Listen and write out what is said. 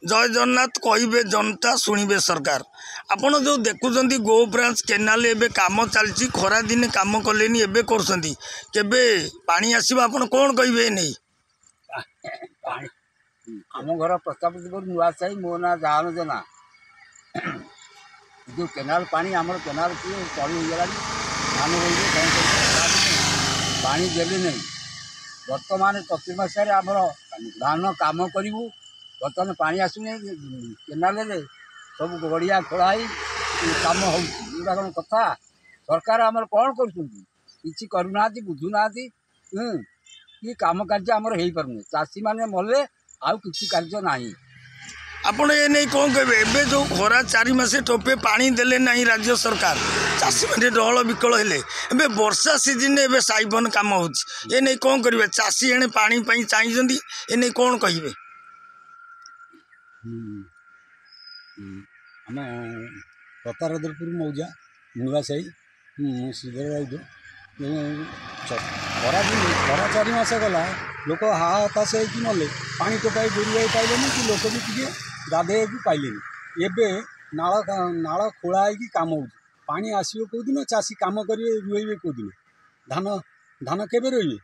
जय जगन्नाथ कहे जनता शुणे सरकार आपण जो देखुं गो ब्रांच केनाल एवं कम चलती खरा दिन कम कले केबे पानी आसो आप कौन कहे नहीं आम घर प्रतापपुर नुआसाही मो ना जान जेना जो केनाल पानी आम केनाल किए चढ़ी होगा धान पानी देली नहीं बर्तमान चतुर्मास आम धान कम करूँ बर्तमान पानी आसुना केनाल सब गड़िया खोलाई कम होगा कौन कथा सरकार आमर कौन करुना बुझुना कि कम कार्य आमर हो पारे चाषी मैंने मले आउ किसी कार्य ना आपण ये नहीं कौन कहे एबे जो खरा 4 मास टोपे पानी देले नहीं राज्य सरकार चाषी मैंने डहल विकल हेले एबे वर्षा सीजन एबे साइबन काम हो ये नहीं कौन करेंगे चाषी एने पानी चाहिए ये नहीं कौन कहे आम प्रतारपुर मौजा नुआसाही सीधे खरा 4 मास गला लोक हाताश हो मले पानी टोपाई गोरु पाइले कि लोक भी टे गाधे पाइले एबे नाल खोला हो कम हो पानी आसो कौदिन चाषी कम करेंगे रुइबे कौदिन धान धान केबे रोइबे